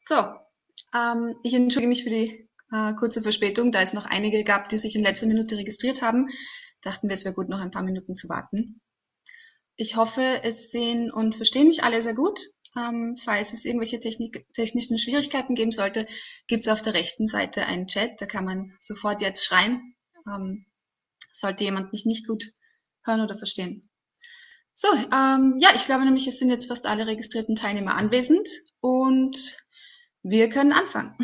So, ich entschuldige mich für die kurze Verspätung, da es noch einige gab, die sich in letzter Minute registriert haben. Dachten wir, es wäre gut, noch ein paar Minuten zu warten. Ich hoffe, es sehen und verstehen mich alle sehr gut. Falls es irgendwelche technischen Schwierigkeiten geben sollte, gibt es auf der rechten Seite einen Chat, da kann man sofort jetzt schreien, sollte jemand mich nicht gut hören oder verstehen. So, ja, ich glaube nämlich, es sind jetzt fast alle registrierten Teilnehmer anwesend und wir können anfangen.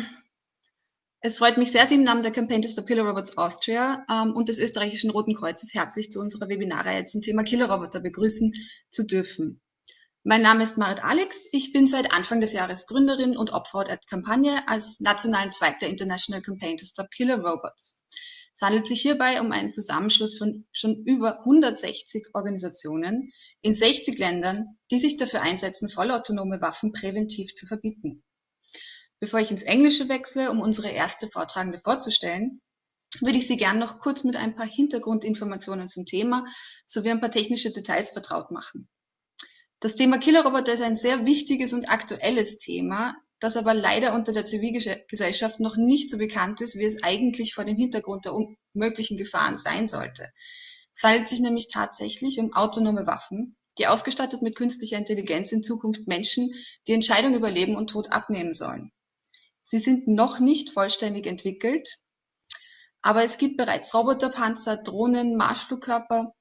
Es freut mich sehr, Sie im Namen der Campaign to Stop Killer Robots Austria und des österreichischen Roten Kreuzes herzlich zu unserer Webinar-Reihe zum Thema Killer Roboter begrüßen zu dürfen. Mein Name ist Marit Alex. Ich bin seit Anfang des Jahres Gründerin und Opfer der Kampagne als nationalen Zweig der International Campaign to Stop Killer Robots. Es handelt sich hierbei um einen Zusammenschluss von schon über 160 Organisationen in 60 Ländern, die sich dafür einsetzen, vollautonome Waffen präventiv zu verbieten. Bevor ich ins Englische wechsle, um unsere erste Vortragende vorzustellen, würde ich Sie gern noch kurz mit ein paar Hintergrundinformationen zum Thema sowie ein paar technische Details vertraut machen. Das Thema Killerroboter ist ein sehr wichtiges und aktuelles Thema, das aber leider unter der Zivilgesellschaft noch nicht so bekannt ist, wie es eigentlich vor dem Hintergrund der möglichen Gefahren sein sollte. Es handelt sich nämlich tatsächlich um autonome Waffen, die ausgestattet mit künstlicher Intelligenz in Zukunft Menschen die Entscheidung über Leben und Tod abnehmen sollen. Sie sind noch nicht vollständig entwickelt, aber es gibt bereits Roboterpanzer, Drohnen, Marschflugkörper,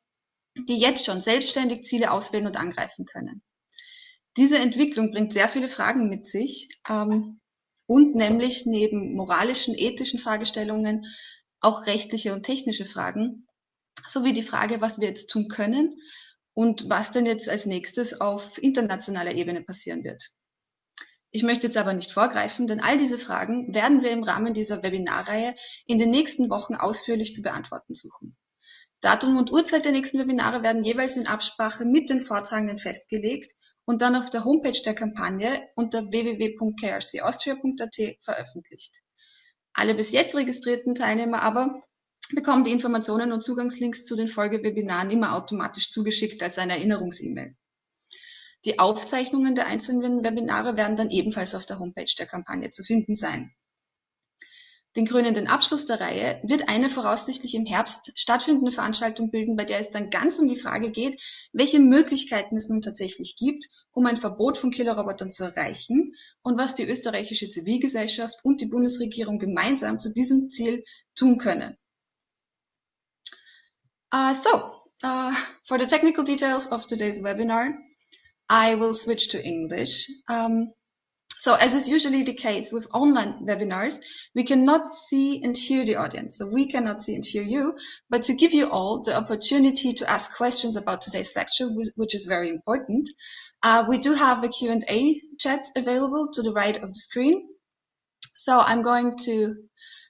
die jetzt schon selbstständig Ziele auswählen und angreifen können. Diese Entwicklung bringt sehr viele Fragen mit sich und nämlich neben moralischen, ethischen Fragestellungen auch rechtliche und technische Fragen, sowie die Frage, was wir jetzt tun können und was denn jetzt als nächstes auf internationaler Ebene passieren wird. Ich möchte jetzt aber nicht vorgreifen, denn all diese Fragen werden wir im Rahmen dieser Webinar-Reihe in den nächsten Wochen ausführlich zu beantworten suchen. Datum und Uhrzeit der nächsten Webinare werden jeweils in Absprache mit den Vortragenden festgelegt und dann auf der Homepage der Kampagne unter www.krcaustria.at veröffentlicht. Alle bis jetzt registrierten Teilnehmer aber bekommen die Informationen und Zugangslinks zu den Folgewebinaren immer automatisch zugeschickt als eine Erinnerungs-E-Mail. Die Aufzeichnungen der einzelnen Webinare werden dann ebenfalls auf der Homepage der Kampagne zu finden sein. Den krönenden Abschluss der Reihe wird eine voraussichtlich im Herbst stattfindende Veranstaltung bilden, bei der es dann ganz um die Frage geht, welche Möglichkeiten es nun tatsächlich gibt, um ein Verbot von Killerrobotern zu erreichen und was die österreichische Zivilgesellschaft und die Bundesregierung gemeinsam zu diesem Ziel tun können. For the technical details of today's webinar, I will switch to English. So as is usually the case with online webinars, we cannot see and hear the audience. So we cannot see and hear you, but to give you all the opportunity to ask questions about today's lecture, which is very important, we do have a Q&A chat available to the right of the screen. So I'm going to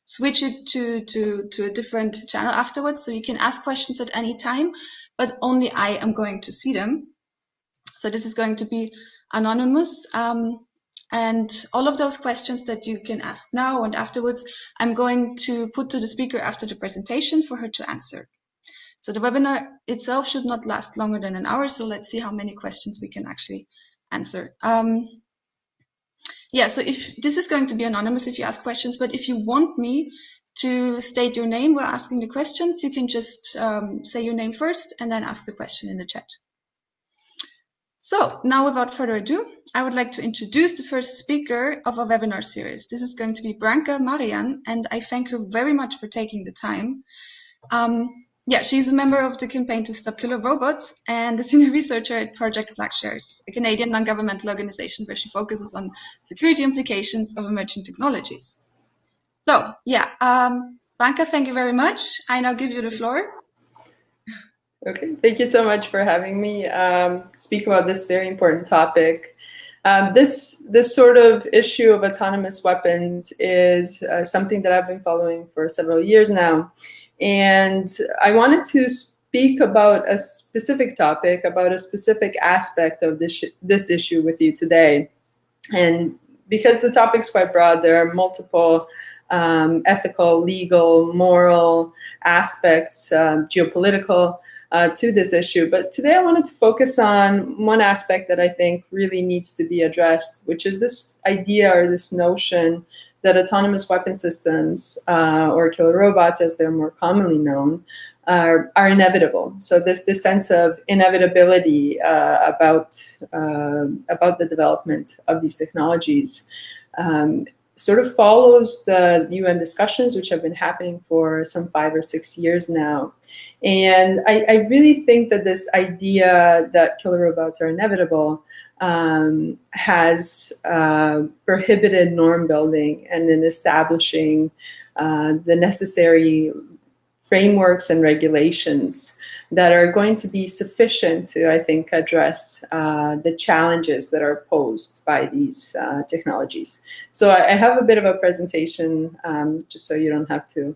switch it to a different channel afterwards, so you can ask questions at any time, but only I am going to see them. So this is going to be anonymous, and all of those questions that you can ask now and afterwards, I'm going to put to the speaker after the presentation for her to answer. So the webinar itself should not last longer than an hour, so let's see how many questions we can actually answer. Yeah, so if this is going to be anonymous if you ask questions, but if you want me to state your name while asking the questions, you can just say your name first and then ask the question in the chat. So now without further ado, I would like to introduce the first speaker of our webinar series. This is going to be Branka Marijan, and I thank her very much for taking the time. She's a member of the Campaign to Stop Killer Robots and a senior researcher at Project Plougshares, a Canadian non-governmental organization where she focuses on security implications of emerging technologies. So, Branka, thank you very much. I now give you the floor. Okay, thank you so much for having me speak about this very important topic. This sort of issue of autonomous weapons is something that I've been following for several years now. And I wanted to speak about a specific topic, about a specific aspect of this issue with you today. And because the topic's quite broad, there are multiple ethical, legal, moral aspects, geopolitical, to this issue. But today I wanted to focus on one aspect that I think really needs to be addressed, which is this idea or this notion that autonomous weapon systems, or killer robots as they're more commonly known, are inevitable. So this sense of inevitability about the development of these technologies sort of follows the UN discussions, which have been happening for some 5 or 6 years now. And I really think that this idea that killer robots are inevitable has prohibited norm building and in establishing the necessary frameworks and regulations that are going to be sufficient to, I think, address the challenges that are posed by these technologies. So I have a bit of a presentation just so you don't have to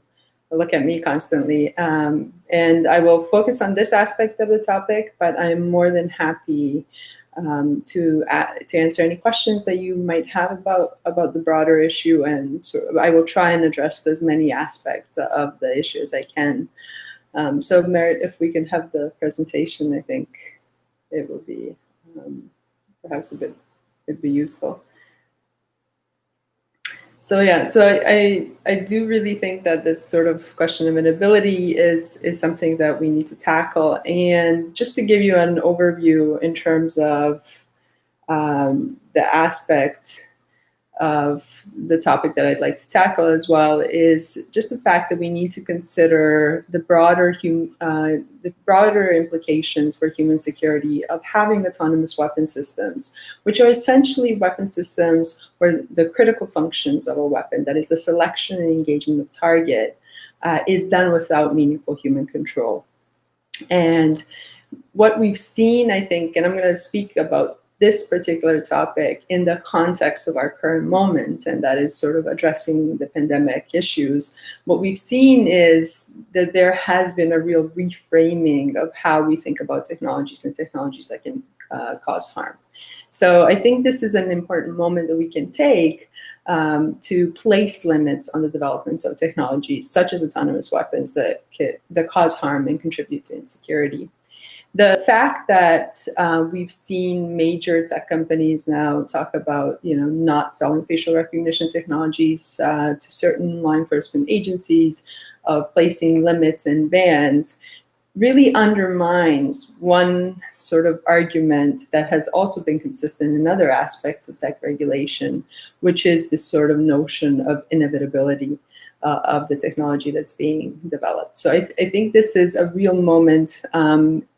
look at me constantly. And I will focus on this aspect of the topic, but I'm more than happy to answer any questions that you might have about the broader issue, and I will try and address as many aspects of the issue as I can. So Merit, if we can have the presentation, I think it will be perhaps it'd be useful. So yeah, so I do really think that this sort of question of inevitability is something that we need to tackle. And just to give you an overview in terms of the aspect of the topic that I'd like to tackle as well is just the fact that we need to consider the broader implications for human security of having autonomous weapon systems, which are essentially weapon systems where the critical functions of a weapon, that is the selection and engagement of target, is done without meaningful human control. And what we've seen, I think, and I'm going to speak about this particular topic in the context of our current moment, and that is sort of addressing the pandemic issues. What we've seen is that there has been a real reframing of how we think about technologies and technologies that can cause harm. So I think this is an important moment that we can take to place limits on the developments of technologies such as autonomous weapons that cause harm and contribute to insecurity. The fact that we've seen major tech companies now talk about, not selling facial recognition technologies to certain law enforcement agencies, of placing limits and bans, really undermines one sort of argument that has also been consistent in other aspects of tech regulation, which is this sort of notion of inevitability of the technology that's being developed. So I think this is a real moment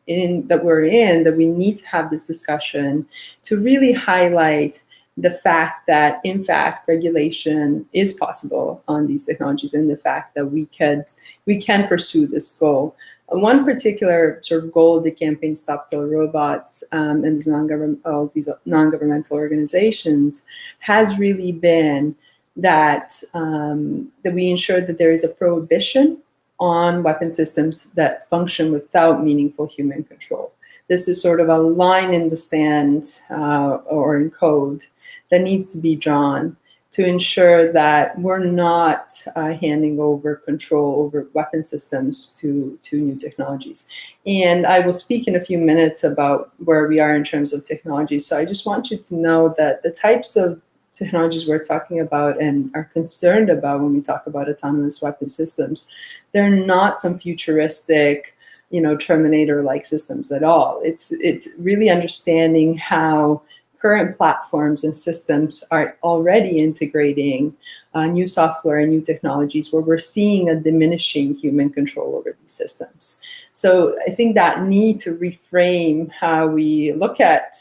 that we need to have this discussion to really highlight the fact that, in fact, regulation is possible on these technologies, and the fact that we can pursue this goal. One particular sort of goal of the campaign Stop Killer Robots and these non-governmental organizations has really been that we ensure that there is a prohibition on weapon systems that function without meaningful human control. This is sort of a line in the sand or in code that needs to be drawn to ensure that we're not handing over control over weapon systems to new technologies. And I will speak in a few minutes about where we are in terms of technology. So I just want you to know that the types of technologies we're talking about and are concerned about when we talk about autonomous weapon systems, they're not some futuristic, Terminator-like systems at all. It's really understanding how current platforms and systems are already integrating new software and new technologies where we're seeing a diminishing human control over these systems. So I think that need to reframe how we look at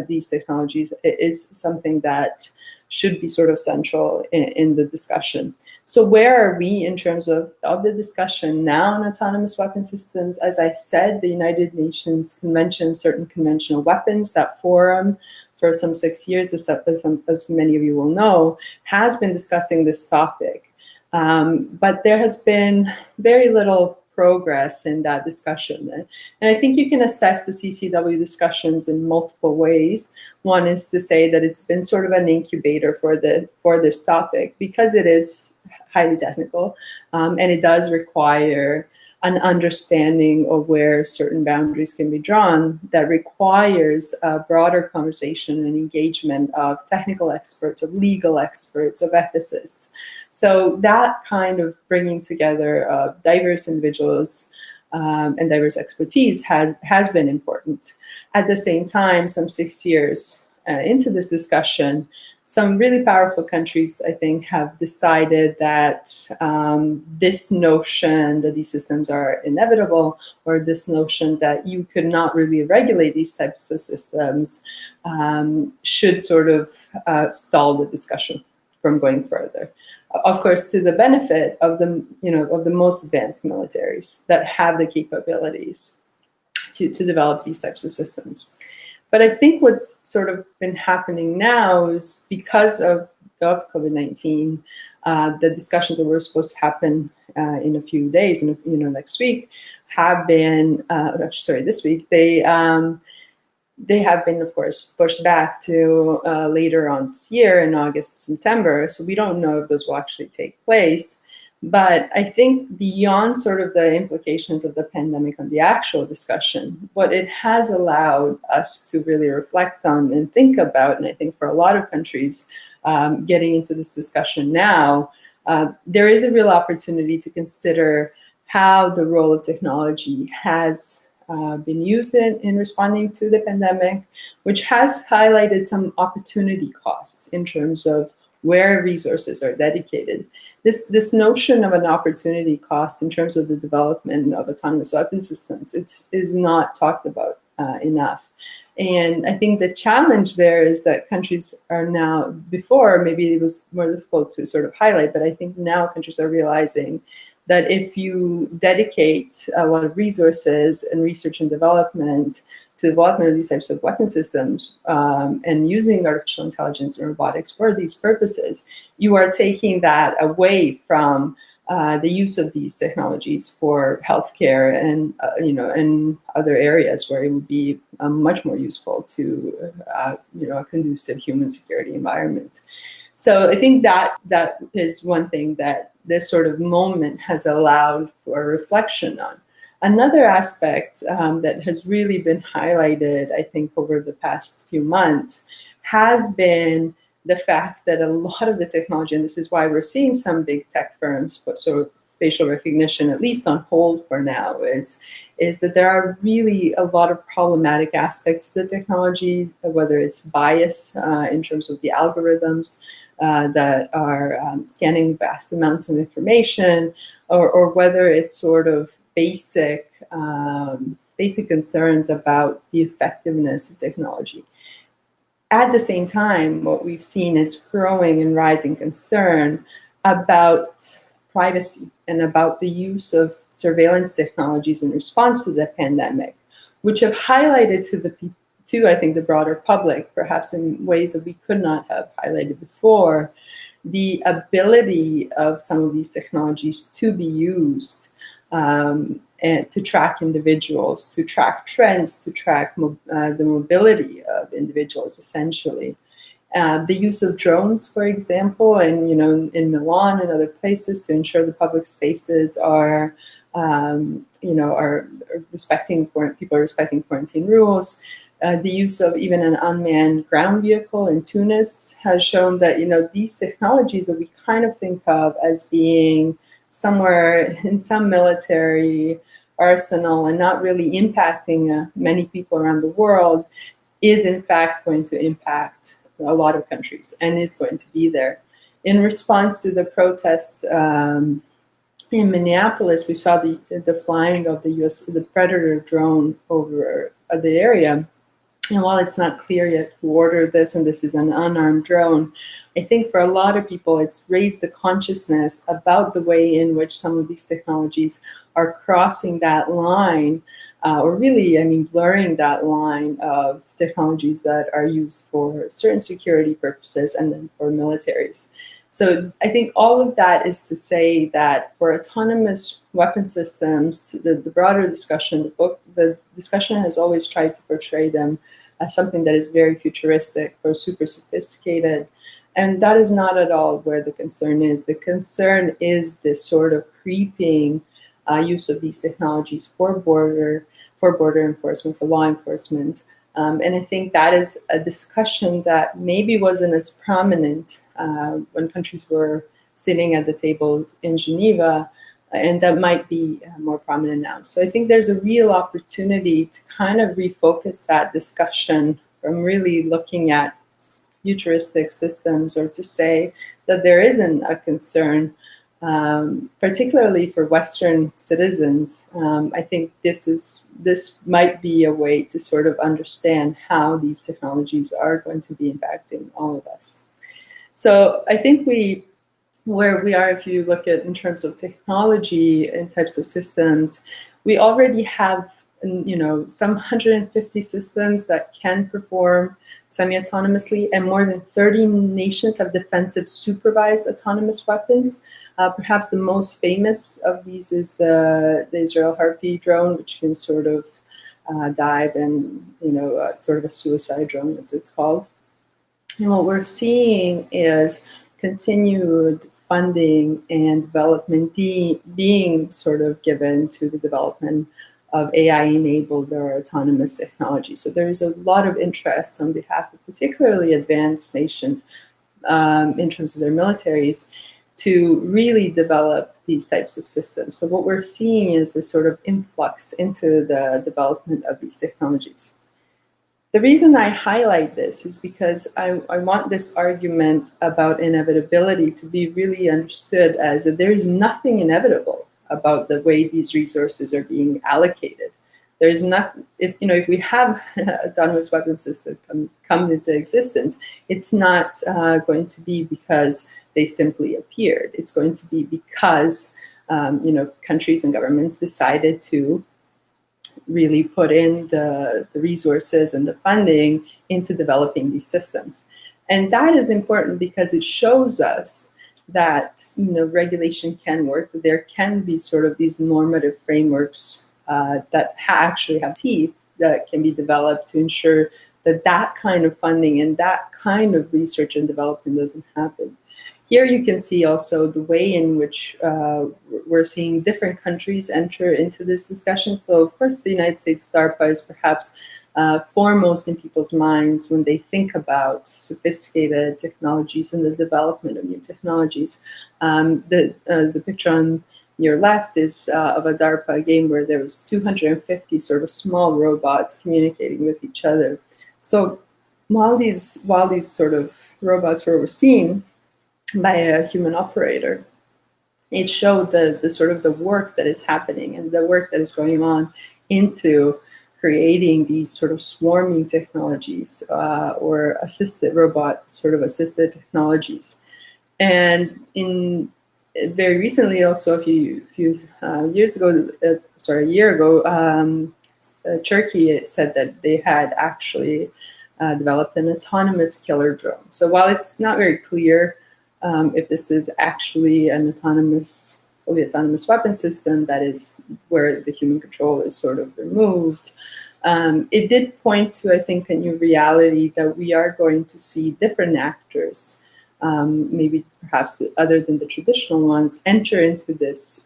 these technologies is something that should be sort of central in the discussion. So where are we in terms of the discussion now on autonomous weapon systems? As I said, the United Nations Convention on Certain Conventional Weapons, that forum for some 6 years, as many of you will know, has been discussing this topic. But there has been very little progress in that discussion. And I think you can assess the CCW discussions in multiple ways. One is to say that it's been sort of an incubator for this topic because it is highly technical and it does require an understanding of where certain boundaries can be drawn that requires a broader conversation and engagement of technical experts, of legal experts, of ethicists. So that kind of bringing together of diverse individuals and diverse expertise has been important. At the same time, some 6 years into this discussion, some really powerful countries, I think, have decided that this notion that these systems are inevitable, or this notion that you could not really regulate these types of systems, should sort of stall the discussion from going further. Of course, to the benefit of the, of the most advanced militaries that have the capabilities to develop these types of systems. But I think what's sort of been happening now is because of COVID-19, the discussions that were supposed to happen in a few days, next week, have been, this week, they have been, of course, pushed back to later on this year in August, September. So we don't know if those will actually take place. But I think beyond sort of the implications of the pandemic on the actual discussion, what it has allowed us to really reflect on and think about, and I think for a lot of countries getting into this discussion now, there is a real opportunity to consider how the role of technology has been used in responding to the pandemic, which has highlighted some opportunity costs in terms of where resources are dedicated. This notion of an opportunity cost in terms of the development of autonomous weapon systems, is not talked about enough. And I think the challenge there is that countries are now, before maybe it was more difficult to sort of highlight, but I think now countries are realizing that if you dedicate a lot of resources and research and development to development of these types of weapon systems and using artificial intelligence and robotics for these purposes, you are taking that away from the use of these technologies for healthcare and and other areas where it would be much more useful to a conducive human security environment. So I think that is one thing that this sort of moment has allowed for reflection on. Another aspect that has really been highlighted, I think, over the past few months has been the fact that a lot of the technology, and this is why we're seeing some big tech firms put sort of facial recognition at least on hold for now, is that there are really a lot of problematic aspects to the technology, whether it's bias in terms of the algorithms that are scanning vast amounts of information, or whether it's sort of basic concerns about the effectiveness of technology. At the same time, what we've seen is growing and rising concern about privacy and about the use of surveillance technologies in response to the pandemic, which have highlighted to I think the broader public, perhaps in ways that we could not have highlighted before, the ability of some of these technologies to be used and to track individuals, to track trends, to track the mobility of individuals, essentially. The use of drones, for example, and in Milan and other places, to ensure the public spaces are respecting quarantine rules. The use of even an unmanned ground vehicle in Tunis has shown that these technologies that we kind of think of as being somewhere in some military arsenal and not really impacting many people around the world, is in fact going to impact a lot of countries and is going to be there. In response to the protests in Minneapolis, we saw the flying of the Predator drone over the area. And while it's not clear yet who ordered this, and this is an unarmed drone, I think for a lot of people it's raised the consciousness about the way in which some of these technologies are crossing that line, or really, blurring that line of technologies that are used for certain security purposes and then for militaries. So I think all of that is to say that for autonomous weapon systems, the broader discussion, the discussion has always tried to portray them as something that is very futuristic or super sophisticated. And that is not at all where the concern is. The concern is this sort of creeping use of these technologies for border enforcement, for law enforcement. And I think that is a discussion that maybe wasn't as prominent when countries were sitting at the table in Geneva, and that might be more prominent now. So I think there's a real opportunity to kind of refocus that discussion from really looking at futuristic systems, or to say that there isn't a concern, particularly for Western citizens. I think this might be a way to sort of understand how these technologies are going to be impacting all of us. So I think where we are, if you look at in terms of technology and types of systems, we already have, some 150 systems that can perform semi-autonomously, and more than 30 nations have defensive supervised autonomous weapons. Perhaps the most famous of these is the Israel Harpy drone, which can sort of dive and, sort of a suicide drone, as it's called. And what we're seeing is continued funding and development being sort of given to the development of AI-enabled or autonomous technology. So there is a lot of interest on behalf of particularly advanced nations in terms of their militaries to really develop these types of systems. So what we're seeing is this sort of influx into the development of these technologies. The reason I highlight this is because I want this argument about inevitability to be really understood as that there is nothing inevitable about the way these resources are being allocated. There's not, if we have autonomous weapon system come into existence, it's not going to be because they simply appeared. It's going to be because countries and governments decided to really put in the resources and the funding into developing these systems. And that is important because it shows us that regulation can work, that there can be sort of these normative frameworks that actually have teeth that can be developed to ensure that that kind of funding and that kind of research and development doesn't happen. Here you can see also the way in which we're seeing different countries enter into this discussion. So of course the United States DARPA is perhaps foremost in people's minds when they think about sophisticated technologies and the development of new technologies. The picture on your left is of a DARPA game where there was 250 sort of small robots communicating with each other. So while these sort of robots were seen by a human operator, it showed the sort of the work that is happening and the work that is going on into creating these sort of swarming technologies or assisted assisted technologies. And very recently, also a year ago, Turkey said that they had actually developed an autonomous killer drone. So while it's not very clear if this is actually an fully autonomous weapon system, that is where the human control is sort of removed, it did point to, I think, a new reality that we are going to see different actors, maybe perhaps other than the traditional ones, enter into this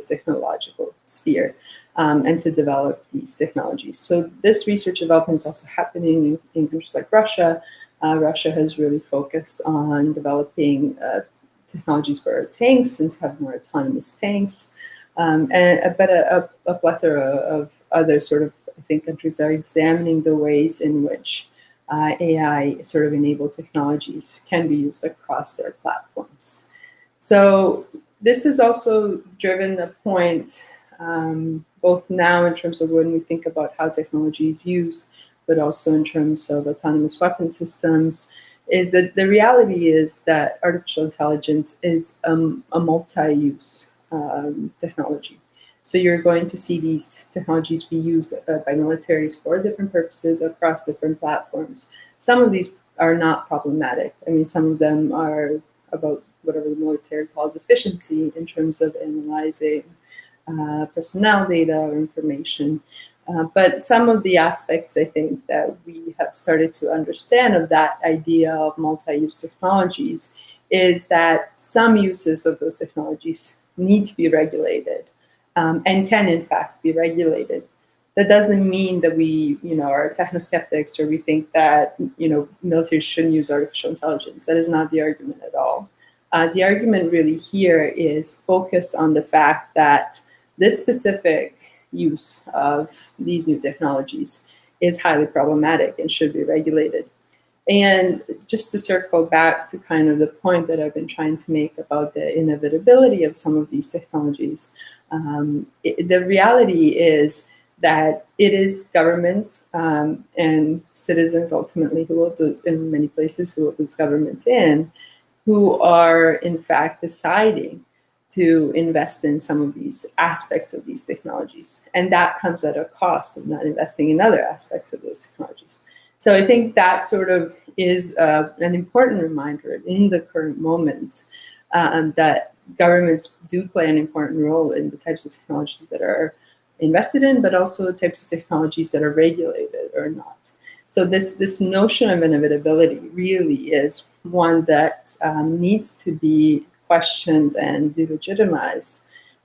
technological sphere and to develop these technologies. So this research development is also happening in countries like Russia. Russia has really focused on developing technologies for tanks and to have more autonomous tanks, but a plethora of other sort of, I think, countries are examining the ways in which AI sort of enabled technologies can be used across their platforms. So this has also driven a point, both now in terms of when we think about how technology is used, but also in terms of autonomous weapon systems, is that the reality is that artificial intelligence is a multi-use technology. So you're going to see these technologies be used by militaries for different purposes across different platforms. Some of these are not problematic. I mean, some of them are about whatever the military calls efficiency in terms of analyzing personnel data or information. But some of the aspects, I think, that we have started to understand of that idea of multi-use technologies is that some uses of those technologies need to be regulated. and can in fact be regulated. That doesn't mean that we, are techno-skeptics or we think that, military shouldn't use artificial intelligence. That is not the argument at all. The argument really here is focused on the fact that this specific use of these new technologies is highly problematic and should be regulated. And just to circle back to kind of the point that I've been trying to make about the inevitability of some of these technologies, the reality is that it is governments and citizens ultimately who will those, in many places, who will those governments in, who are in fact deciding to invest in some of these aspects of these technologies. And that comes at a cost of not investing in other aspects of those technologies. So I think that sort of is an important reminder in the current moment that governments do play an important role in the types of technologies that are invested in, but also the types of technologies that are regulated or not. So this notion of inevitability really is one that needs to be questioned and delegitimized,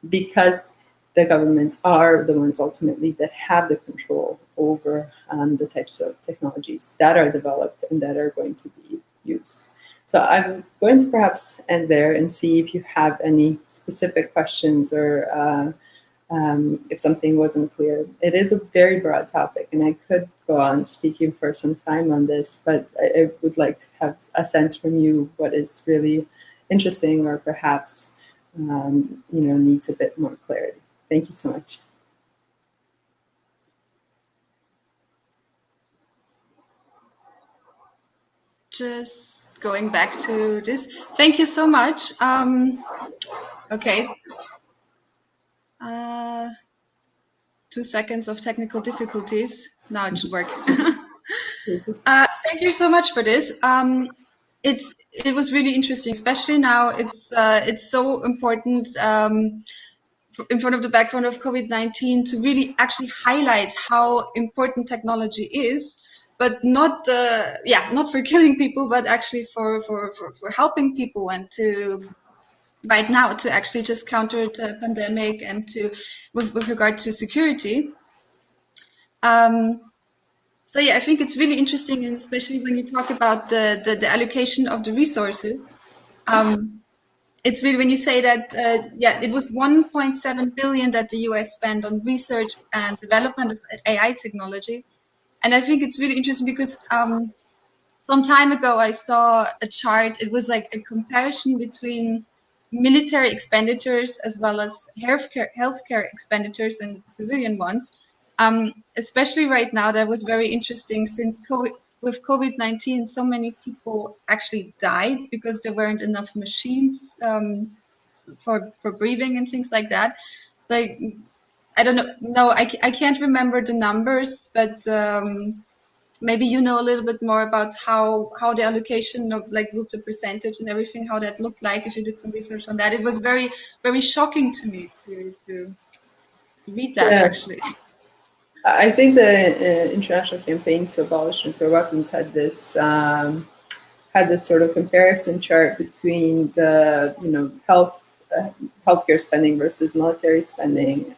because the governments are the ones ultimately that have the control over the types of technologies that are developed and that are going to be used. So I'm going to perhaps end there and see if you have any specific questions or if something wasn't clear. It is a very broad topic, and I could go on speaking for some time on this, but I would like to have a sense from you what is really interesting or perhaps needs a bit more clarity. Thank you so much. Just going back to this. Thank you so much. Okay. 2 seconds of technical difficulties. Now it should work. Thank you so much for this. It was really interesting, especially now. It's so important in front of the background of COVID-19 to really actually highlight how important technology is, but not for killing people, but actually for helping people and to right now to actually just counter the pandemic and to with regard to security. So yeah, I think it's really interesting, and especially when you talk about the allocation of the resources. It's really when you say that it was 1.7 billion that the US spent on research and development of AI technology, and I think it's really interesting because some time ago I saw a chart. It was like a comparison between military expenditures as well as healthcare expenditures and civilian ones. Especially right now, that was very interesting since with COVID-19, so many people actually died because there weren't enough machines for breathing and things like that. Like, I don't know. No, I can't remember the numbers, but maybe you know a little bit more about how the allocation of, like, with the percentage and everything, how that looked like, if you did some research on that. It was very, very shocking to me to read that, actually. I think the international campaign to abolish nuclear weapons had this sort of comparison chart between the healthcare spending versus military spending,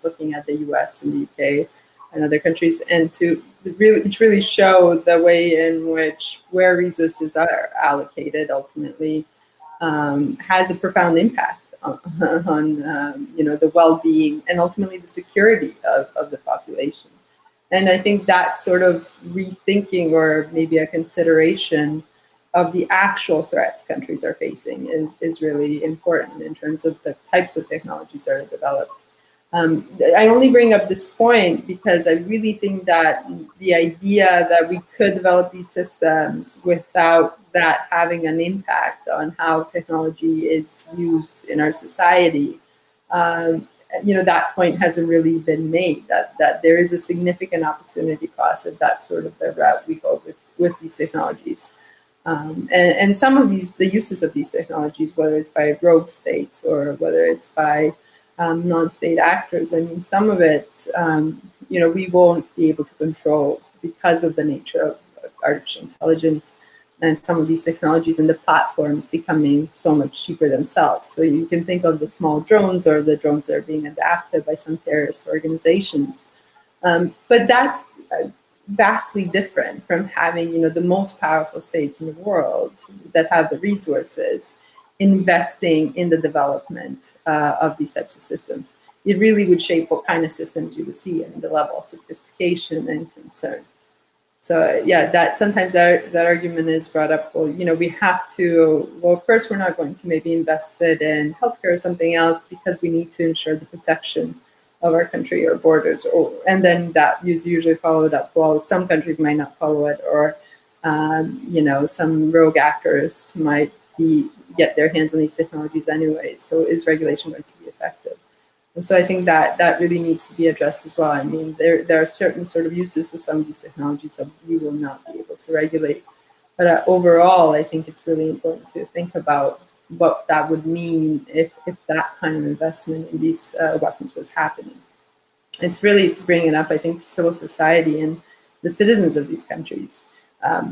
looking at the US and the UK and other countries, and to really show the way in which where resources are allocated ultimately has a profound impact on the well-being and ultimately the security of the population. And I think that sort of rethinking or maybe a consideration of the actual threats countries are facing is really important in terms of the types of technologies that are developed. I only bring up this point because I really think that the idea that we could develop these systems without that having an impact on how technology is used in our society, that point hasn't really been made, that there is a significant opportunity cost, and that's sort of the route we go with these technologies. And some of the uses of these technologies, whether it's by rogue states or whether it's by non-state actors, I mean, some of it, we won't be able to control because of the nature of artificial intelligence. and some of these technologies and the platforms becoming so much cheaper themselves. So you can think of the small drones or the drones that are being adapted by some terrorist organizations. But that's vastly different from having, you know, the most powerful states in the world that have the resources investing in the development of these types of systems. It really would shape what kind of systems you would see and the level of sophistication and concern. So yeah, that sometimes that argument is brought up. Well, you know, we have to. Well, of course, we're not going to maybe invest it in healthcare or something else because we need to ensure the protection of our country or borders. And then that is usually followed up. Well, some countries might not follow it, or you know, some rogue actors might get their hands on these technologies anyway. So is regulation going to be effective? And so I think that really needs to be addressed as well. I mean, there are certain sort of uses of some of these technologies that we will not be able to regulate. But overall, I think it's really important to think about what that would mean if that kind of investment in these weapons was happening. It's really bringing up, I think, civil society and the citizens of these countries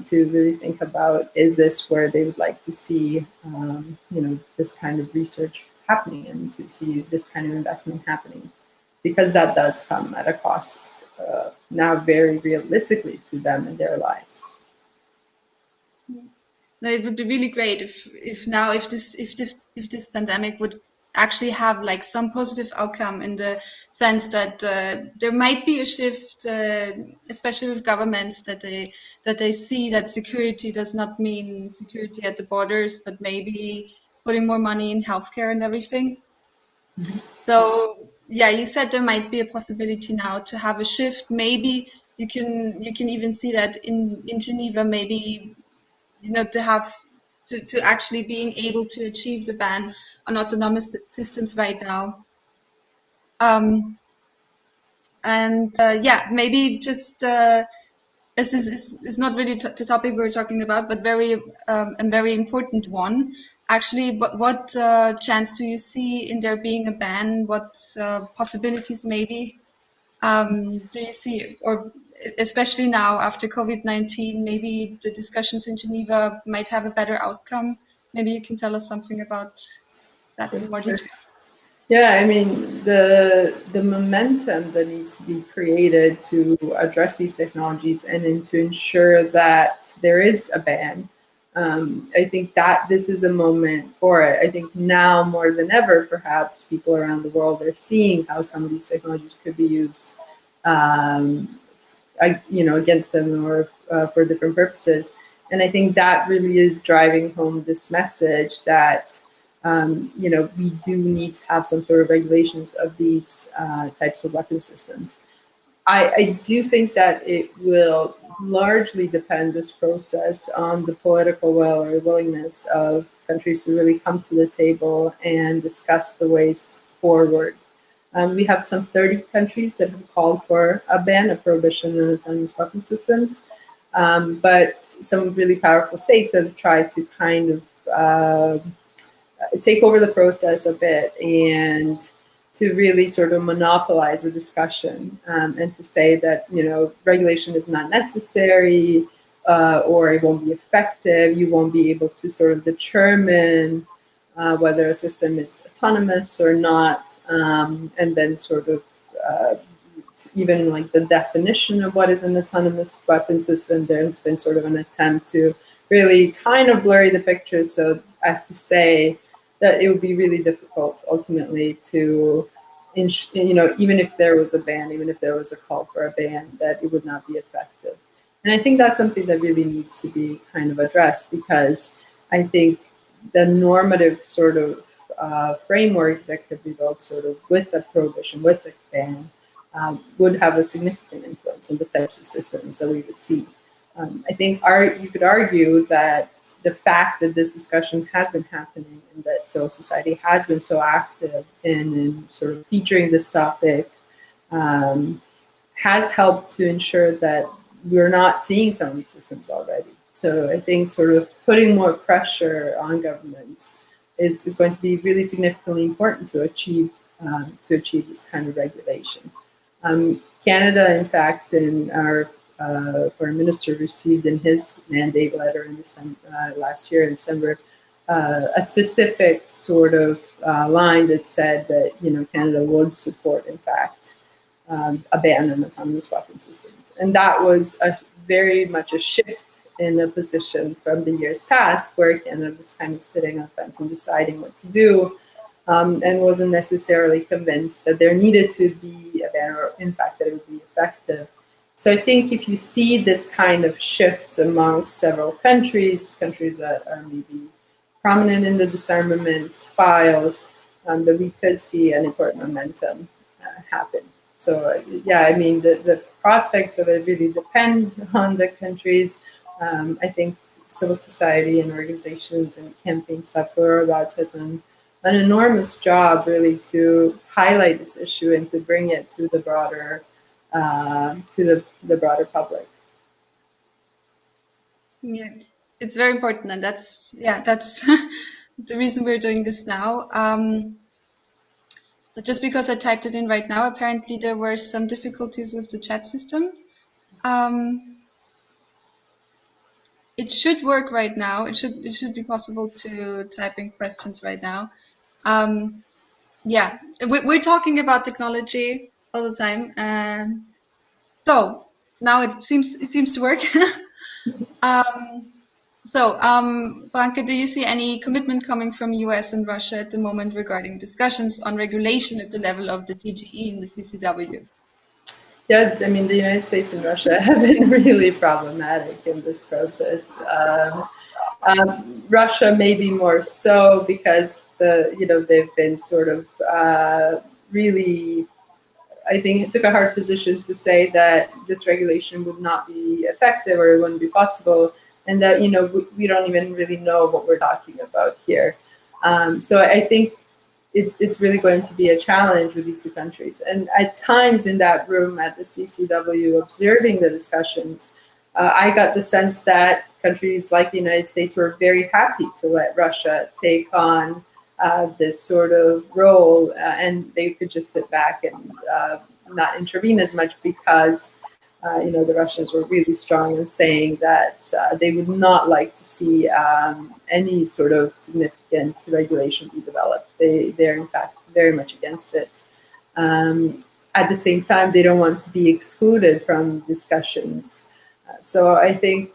to really think about, is this where they would like to see, you know, this kind of research happening and to see this kind of investment happening, because that does come at a cost now very realistically to them and their lives. No, it would be really great if this pandemic would actually have like some positive outcome, in the sense that there might be a shift, especially with governments, that they see that security does not mean security at the borders, but maybe putting more money in healthcare and everything. Mm-hmm. So yeah, you said there might be a possibility now to have a shift. Maybe you can even see that in Geneva, maybe, you know, to actually being able to achieve the ban on autonomous systems right now. Yeah, maybe just as this is not really the topic we're talking about, but a very important one. Actually, what chance do you see in there being a ban? What possibilities maybe do you see, or especially now after COVID-19, maybe the discussions in Geneva might have a better outcome? Maybe you can tell us something about that in more detail. Yeah, I mean, the momentum that needs to be created to address these technologies and then to ensure that there is a ban. I think that this is a moment for it. I think now more than ever, perhaps, people around the world are seeing how some of these technologies could be used, you know, against them or for different purposes. And I think that really is driving home this message that you know, we do need to have some sort of regulations of these types of weapon systems. I do think that it will largely depend, this process, on the political will or willingness of countries to really come to the table and discuss the ways forward. We have some 30 countries that have called for a ban, a prohibition on autonomous weapon systems, but some really powerful states have tried to kind of take over the process a bit and to really sort of monopolize the discussion, and to say that, you know, regulation is not necessary, or it won't be effective. You won't be able to sort of determine whether a system is autonomous or not, and then sort of even like the definition of what is an autonomous weapon system. There's been sort of an attempt to really kind of blurry the picture, so as to say that it would be really difficult ultimately to, you know, even if there was a ban, even if there was a call for a ban, that it would not be effective. And I think that's something that really needs to be kind of addressed, because I think the normative sort of framework that could be built sort of with a prohibition, with a ban, would have a significant influence on the types of systems that we would see. I think you could argue that the fact that this discussion has been happening and that civil society has been so active in sort of featuring this topic has helped to ensure that we're not seeing some of these systems already. So I think sort of putting more pressure on governments is going to be really significantly important to achieve this kind of regulation. Canada, in fact, in our foreign minister received in his mandate letter in December, last year in December, a specific sort of line that said that, you know, Canada would support, in fact, a ban on autonomous weapon systems. And that was very much a shift in the position from the years past, where Canada was kind of sitting on the fence and deciding what to do, and wasn't necessarily convinced that there needed to be a ban, or in fact that it would be effective. So I think if you see this kind of shifts among several countries that are maybe prominent in the disarmament files, that we could see an important momentum happen. So yeah, I mean, the prospects of it really depend on the countries. I think civil society and organizations and campaigns like Killer Robots has done an enormous job really to highlight this issue and to bring it to the broader broader public. Yeah, it's very important, and that's the reason we're doing this now. So just because I typed it in right now, apparently there were some difficulties with the chat system. It should work right now. It should be possible to type in questions right now. Yeah, we're talking about technology all the time, and so now it seems to work. Branka, do you see any commitment coming from US and Russia at the moment regarding discussions on regulation at the level of the PGE and the CCW? Yeah, I mean, the United States and Russia have been really problematic in this process. Russia maybe more so because they've been sort of really, I think it took a hard position to say that this regulation would not be effective or it wouldn't be possible, and that, you know, we don't even really know what we're talking about here. So I think it's really going to be a challenge with these two countries. And at times in that room at the CCW, observing the discussions, I got the sense that countries like the United States were very happy to let Russia take on this sort of role, and they could just sit back and not intervene as much because the Russians were really strong in saying that they would not like to see any sort of significant regulation be developed. They're in fact very much against it. At the same time, they don't want to be excluded from discussions. So I think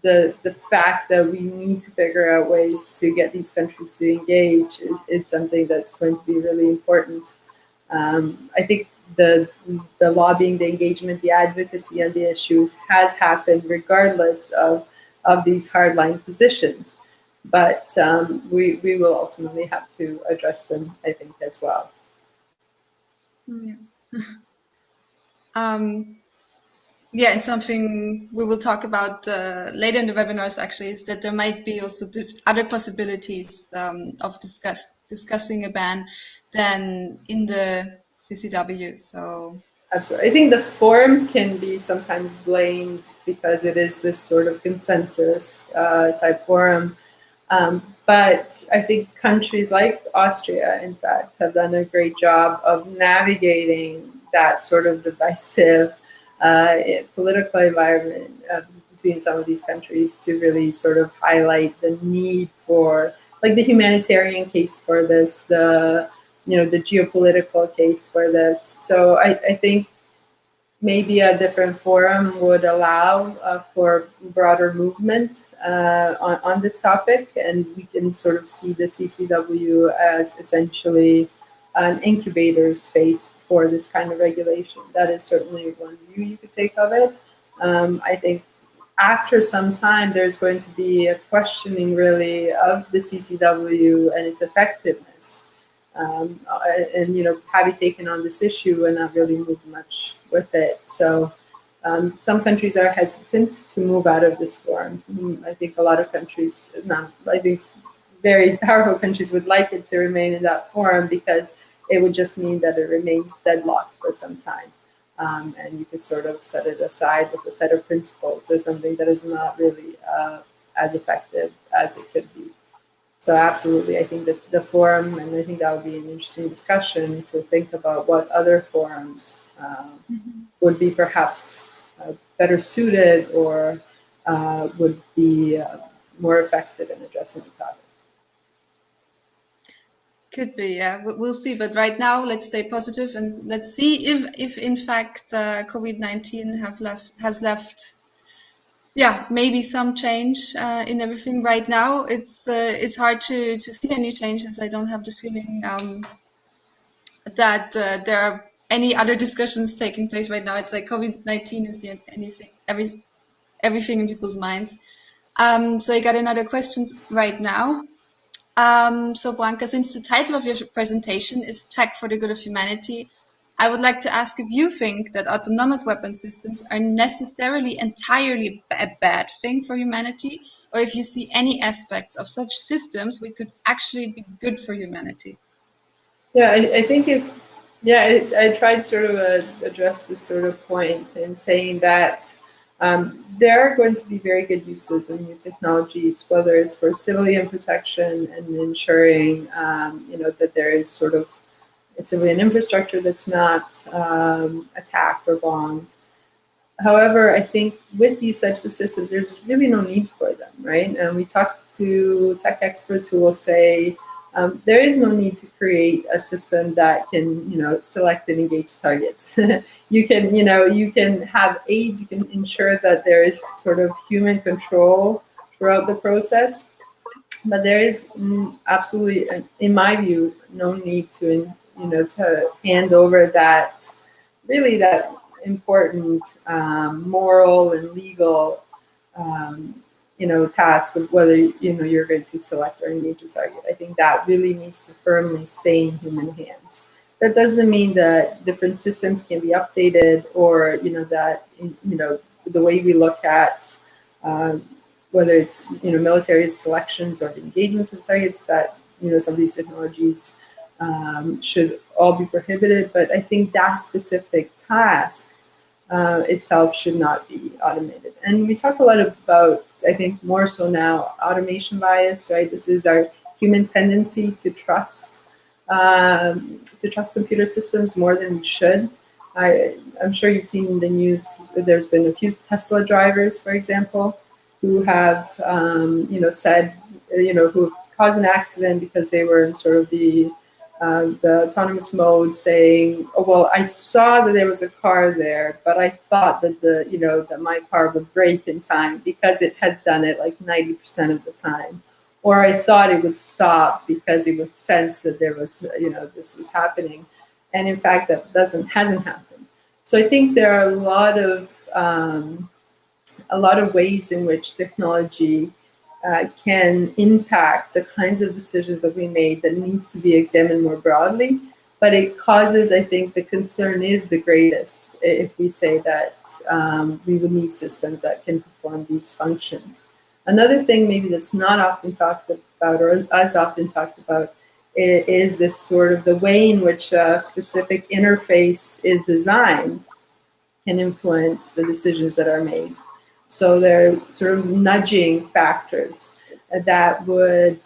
the fact that we need to figure out ways to get these countries to engage is something that's going to be really important. I think the lobbying, the engagement, the advocacy on the issues has happened regardless of these hardline positions. But we will ultimately have to address them, I think, as well. Yes. Yeah, and something we will talk about later in the webinars actually is that there might be also other possibilities of discussing a ban than in the CCW. So absolutely, I think the forum can be sometimes blamed because it is this sort of consensus type forum. But I think countries like Austria, in fact, have done a great job of navigating that sort of divisive political environment between some of these countries to really sort of highlight the need for, like, the humanitarian case for this, the geopolitical case for this. So I think maybe a different forum would allow for broader movement on this topic, and we can sort of see the CCW as essentially an incubator space for this kind of regulation. That is certainly one view you could take of it. I think after some time, there's going to be a questioning really of the CCW and its effectiveness. And have you taken on this issue and not really moved much with it? So some countries are hesitant to move out of this forum. I think a lot of countries, I think very powerful countries would like it to remain in that forum because it would just mean that it remains deadlocked for some time. And you could sort of set it aside with a set of principles or something that is not really as effective as it could be. So absolutely, I think that the forum, and I think that would be an interesting discussion to think about what other forums would be perhaps better suited or would be more effective in addressing the topic. Could be, yeah. We'll see. But right now, let's stay positive and let's see if in fact COVID-19 has left, yeah, maybe some change in everything. Right now, it's hard to see any changes. I don't have the feeling that there are any other discussions taking place right now. It's like COVID-19 is everything in people's minds. So I got another questions right now. So Branka, since the title of your presentation is Tech for the Good of Humanity, I would like to ask if you think that autonomous weapon systems are necessarily entirely a bad thing for humanity, or if you see any aspects of such systems which could actually be good for humanity. Yeah, I think I tried sort of address this sort of point in saying that there are going to be very good uses of new technologies, whether it's for civilian protection and ensuring, that there is sort of a civilian infrastructure that's not attacked or bombed. However, I think with these types of systems, there's really no need for them, right? And we talk to tech experts who will say there is no need to create a system that can, select and engage targets. You can have aids. You can ensure that there is sort of human control throughout the process, but there is absolutely, in my view, no need to hand over that important moral and legal task of whether you're going to select or engage a target. I think that really needs to firmly stay in human hands. That doesn't mean that different systems can be updated, or that the way we look at whether it's military selections or engagements of targets, that some of these technologies should all be prohibited. But I think that specific task itself should not be automated. And we talk a lot about, I think more so now, automation bias, right? This is our human tendency to trust computer systems more than we should. I'm sure you've seen in the news, there's been a few Tesla drivers, for example, who have, said, who caused an accident because they were in sort of the autonomous mode, saying, "Oh well, I saw that there was a car there, but I thought that that my car would brake in time because it has done it like 90% of the time, or I thought it would stop because it would sense that there was this was happening," and in fact that hasn't happened. So I think there are a lot of ways in which technology can impact the kinds of decisions that we made that needs to be examined more broadly. But it causes, I think, the concern is the greatest if we say that we would need systems that can perform these functions. Another thing maybe that's not often talked about, or as often talked about, is this sort of the way in which a specific interface is designed can influence the decisions that are made. So there are sort of nudging factors that would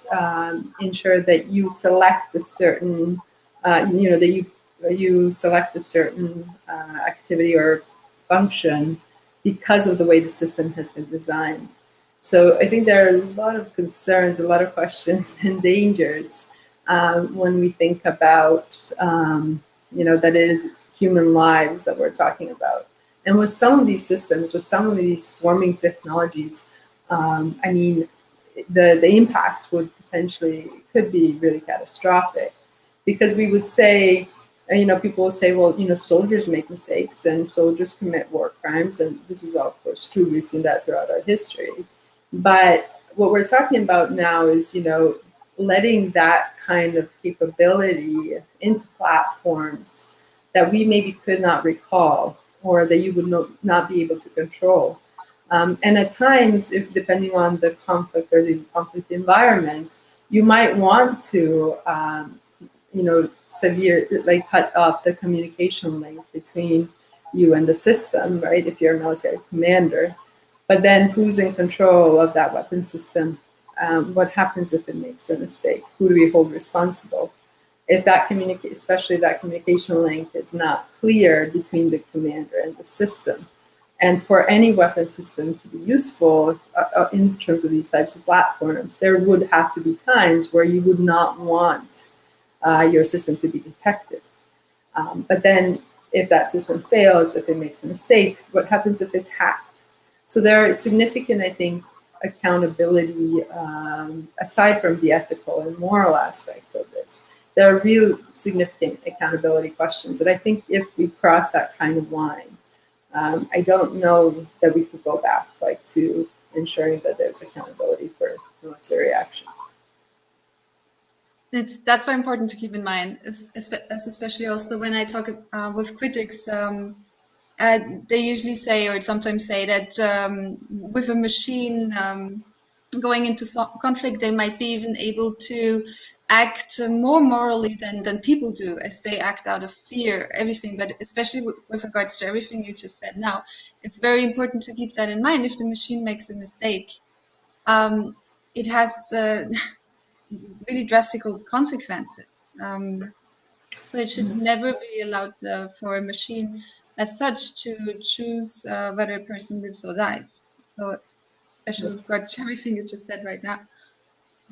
ensure that you select a certain, that you select a certain activity or function because of the way the system has been designed. So I think there are a lot of concerns, a lot of questions and dangers when we think about, that it is human lives that we're talking about. And with some of these systems, with some of these swarming technologies, the impacts could be really catastrophic, because we would say, people will say, well, soldiers make mistakes and soldiers commit war crimes, and this is all, of course, true. We've seen that throughout our history. But what we're talking about now is, letting that kind of capability into platforms that we maybe could not recall, or that you would not be able to control. And at times, depending on the conflict or the conflict environment, you might want to, cut off the communication link between you and the system, right? If you're a military commander. But then who's in control of that weapon system? What happens if it makes a mistake? Who do we hold responsible? If that especially that communication link is not clear between the commander and the system, And for any weapon system to be useful in terms of these types of platforms, there would have to be times where you would not want your system to be detected. But then if that system fails, if it makes a mistake, what happens if it's hacked? So there are significant, I think, accountability, aside from the ethical and moral aspects of this. There are real significant accountability questions that I think if we cross that kind of line, I don't know that we could go back to ensuring that there's accountability for military actions. That's very important to keep in mind, especially also when I talk with critics. They usually say, or sometimes say, that with a machine going into conflict, they might be even able to act more morally than people do, as they act out of fear, everything. But especially with regards to everything you just said now, it's very important to keep that in mind. If the machine makes a mistake, it has really drastic consequences. So it should never be allowed for a machine as such to choose whether a person lives or dies. So especially with regards to everything you just said right now.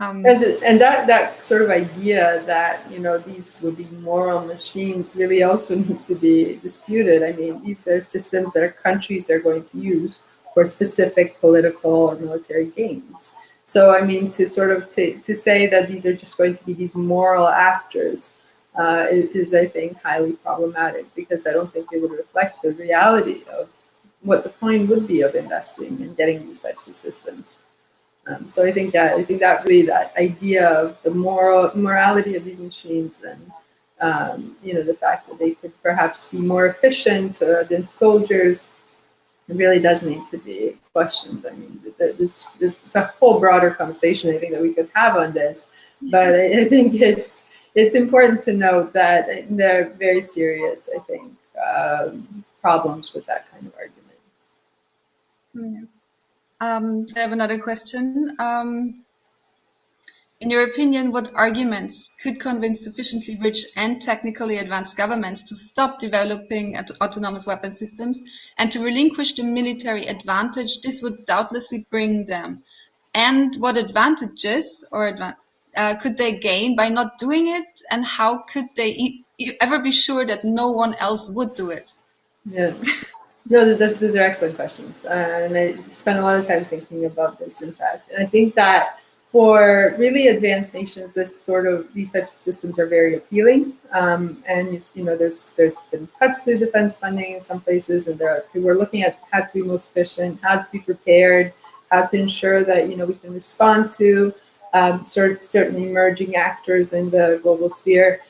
And that sort of idea that these would be moral machines really also needs to be disputed. I mean, these are systems that our countries are going to use for specific political or military gains. So I mean, to say that these are just going to be these moral actors is, I think, highly problematic, because I don't think it would reflect the reality of what the point would be of investing in getting these types of systems. So I think that really, that idea of the morality of these machines, and the fact that they could perhaps be more efficient than soldiers, it really does need to be questioned. I mean, it's a whole broader conversation, I think, that we could have on this, but I think it's important to note that there are very serious, I think, problems with that kind of argument. Yes. I have another question. In your opinion, what arguments could convince sufficiently rich and technically advanced governments to stop developing autonomous weapon systems and to relinquish the military advantage this would doubtlessly bring them? And what advantages could they gain by not doing it? And how could they ever be sure that no one else would do it? Yeah. No, those are excellent questions. And I spent a lot of time thinking about this, in fact. And I think that for really advanced nations, these types of systems are very appealing. And there's been cuts to defense funding in some places, and we're looking at how to be most efficient, how to be prepared, how to ensure that we can respond to certain emerging actors in the global sphere.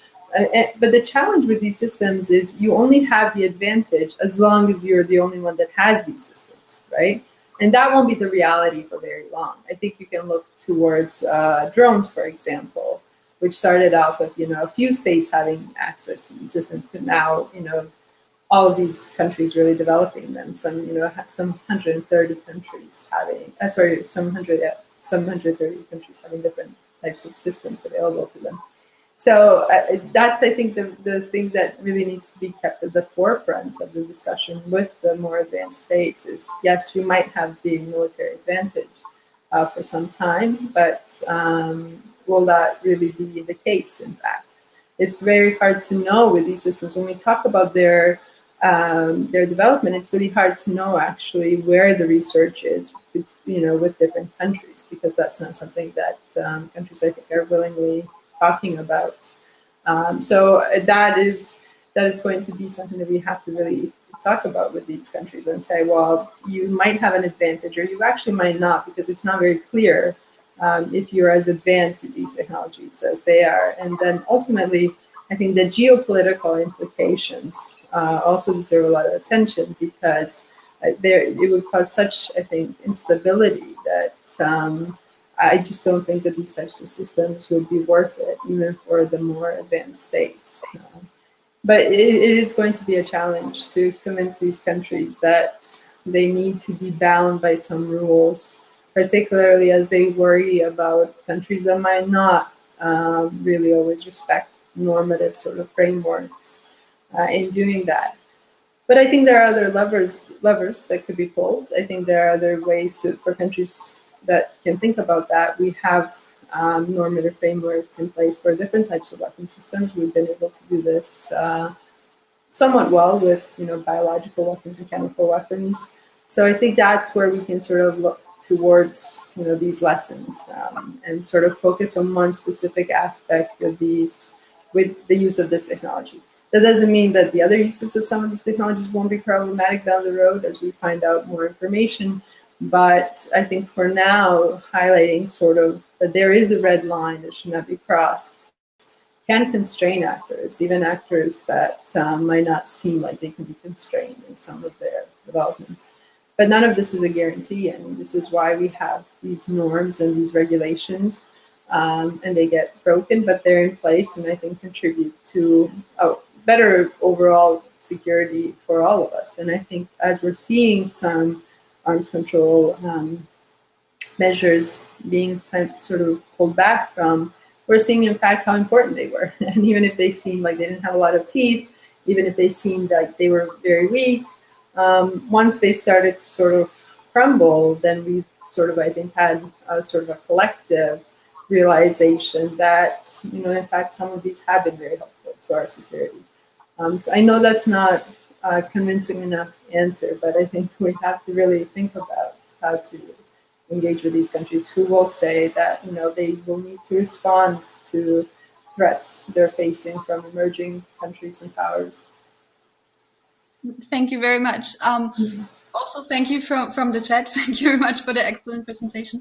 But the challenge with these systems is you only have the advantage as long as you're the only one that has these systems, right? And that won't be the reality for very long. I think you can look towards drones, for example, which started out with a few states having access to these systems, to now all of these countries really developing them. Some 130 countries having some 130 countries having different types of systems available to them. So that's, I think, the thing that really needs to be kept at the forefront of the discussion with the more advanced states is, yes, we might have the military advantage for some time, but will that really be the case, in fact? It's very hard to know with these systems. When we talk about their development, it's really hard to know actually where the research is, with different countries, because that's not something that countries, I think, are willingly talking about. So that is going to be something that we have to really talk about with these countries and say, well, you might have an advantage, or you actually might not, because it's not very clear if you're as advanced in these technologies as they are. And then ultimately, I think the geopolitical implications also deserve a lot of attention, because it would cause such, I think, instability that I just don't think that these types of systems would be worth it, even for the more advanced states. But it is going to be a challenge to convince these countries that they need to be bound by some rules, particularly as they worry about countries that might not really always respect normative sort of frameworks in doing that. But I think there are other levers that could be pulled. I think there are other ways for countries that can think about that. We have normative frameworks in place for different types of weapon systems. We've been able to do this somewhat well with biological weapons and chemical weapons. So I think that's where we can sort of look towards these lessons and sort of focus on one specific aspect of these with the use of this technology. That doesn't mean that the other uses of some of these technologies won't be problematic down the road as we find out more information. But I think for now, highlighting sort of that there is a red line that should not be crossed can constrain actors, even actors that might not seem like they can be constrained in some of their developments. But none of this is a guarantee, and this is why we have these norms and these regulations, and they get broken, but they're in place, and I think contribute to a better overall security for all of us. And I think as we're seeing some arms control measures being sort of pulled back from, we're seeing in fact how important they were. And even if they seemed like they didn't have a lot of teeth, even if they seemed like they were very weak, once they started to sort of crumble, then we've sort of, I think, had sort of a collective realization that, in fact, some of these have been very helpful to our security. So I know that's not a convincing enough answer, but I think we have to really think about how to engage with these countries who will say that, they will need to respond to threats they're facing from emerging countries and powers. Thank you very much. Also, thank you from the chat. Thank you very much for the excellent presentation.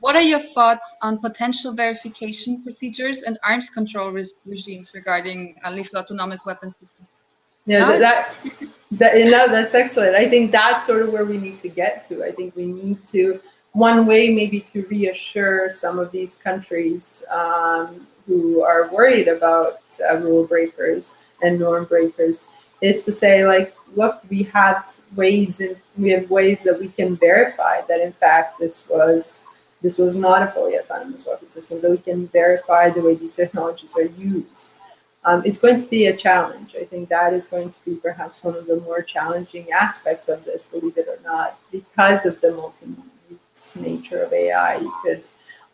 What are your thoughts on potential verification procedures and arms control regimes regarding lethal autonomous weapon systems? Yeah, that's excellent. I think that's sort of where we need to get to. I think we need to, one way maybe to reassure some of these countries who are worried about rule breakers and norm breakers is to say, like, look, we have ways that we can verify that in fact this was not a fully autonomous weapon system, that we can verify the way these technologies are used. It's going to be a challenge. I think that is going to be perhaps one of the more challenging aspects of this, believe it or not, because of the multi-use nature of AI. You could,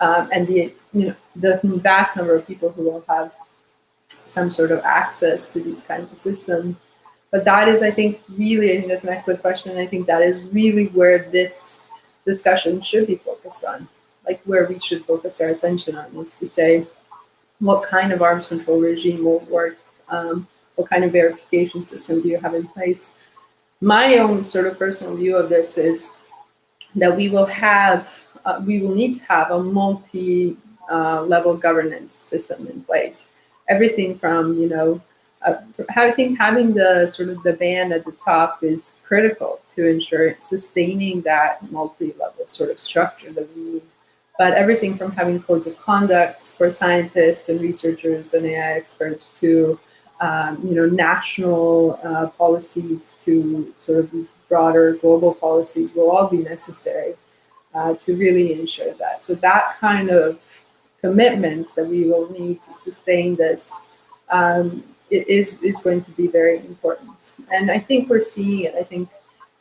and the vast number of people who will have some sort of access to these kinds of systems. But that is, I think that's an excellent question. I think that is really where this discussion should be focused on, like where we should focus our attention on, is to say, what kind of arms control regime will work? What kind of verification system do you have in place? My own sort of personal view of this is that we will need to have a multi-level governance system in place. Everything from, I think having the sort of the band at the top is critical to ensure sustaining that multi-level sort of structure that we need. But everything from having codes of conduct for scientists and researchers and AI experts to, national policies to sort of these broader global policies will all be necessary to really ensure that. So that kind of commitment that we will need to sustain this is going to be very important. And I think we're seeing it. I think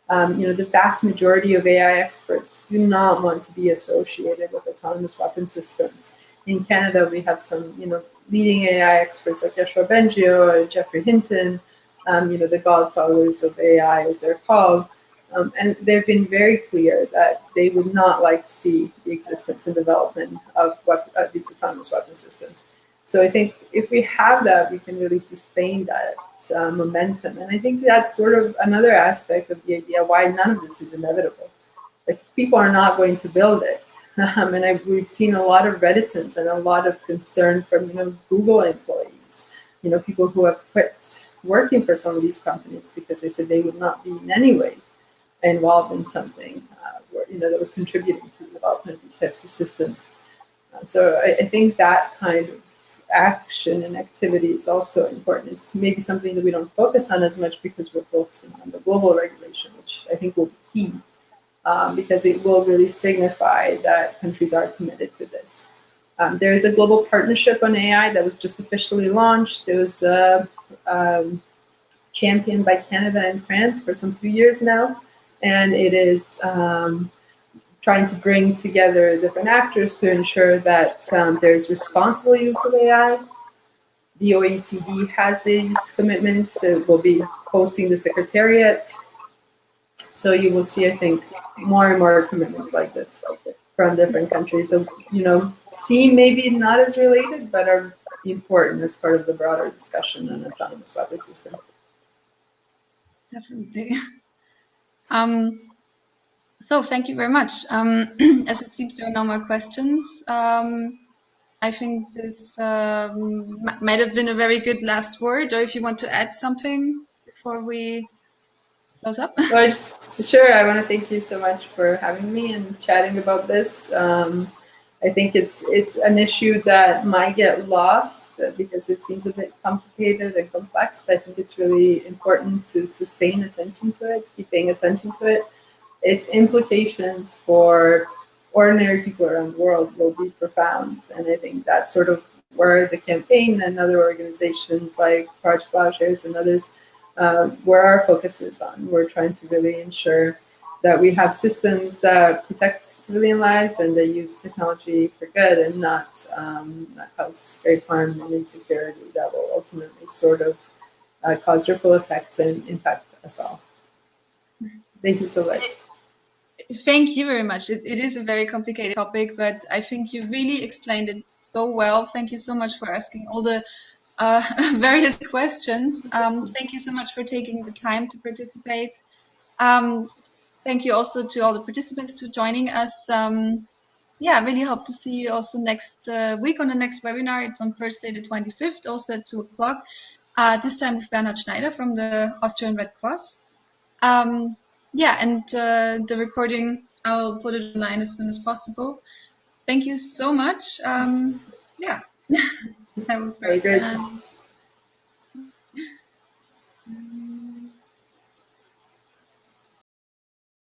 the vast majority of AI experts do not want to be associated with autonomous weapon systems. In Canada, we have some, leading AI experts like Joshua Bengio or Jeffrey Hinton, the godfathers of AI, as they're called. And they've been very clear that they would not like to see the existence and development of these autonomous weapon systems. So I think if we have that, we can really sustain that momentum. And I think that's sort of another aspect of the idea why none of this is inevitable. Like, people are not going to build it. And we've seen a lot of reticence and a lot of concern from, Google employees, people who have quit working for some of these companies because they said they would not be in any way involved in something that was contributing to the development of these types of systems. So I think that kind of action and activity is also important. It's maybe something that we don't focus on as much because we're focusing on the global regulation, which I think will be key because it will really signify that countries are committed to this. There is a global partnership on AI that was just officially launched. There was championed by Canada and France for some 2 years now, and it is trying to bring together different actors to ensure that there's responsible use of AI. The OECD has these commitments. It will be hosting the Secretariat. So you will see, I think, more and more commitments like this from different countries that, seem maybe not as related, but are important as part of the broader discussion on autonomous weapon system. Definitely. So thank you very much. As it seems there are no more questions, I think this might have been a very good last word, or if you want to add something before we close up. Well, sure. I want to thank you so much for having me and chatting about this. I think it's an issue that might get lost because it seems a bit complicated and complex, but I think it's really important to sustain attention to it, keep paying attention to it. Its implications for ordinary people around the world will be profound, and I think that's sort of where the campaign and other organizations like Project Plougshares and others, where our focus is on. We're trying to really ensure that we have systems that protect civilian lives and they use technology for good and not cause great harm and insecurity that will ultimately sort of cause ripple effects and impact us all. Thank you so much. Thank you very much. It is a very complicated topic, but I think you really explained it so well. Thank you so much for asking all the various questions. Thank you so much for taking the time to participate. Thank you also to all the participants for joining us. I really hope to see you also next week on the next webinar. It's on Thursday the 25th, also at 2 o'clock. This time with Bernhard Schneider from the Austrian Red Cross. The recording, I'll put it online as soon as possible. Thank you so much. That was great.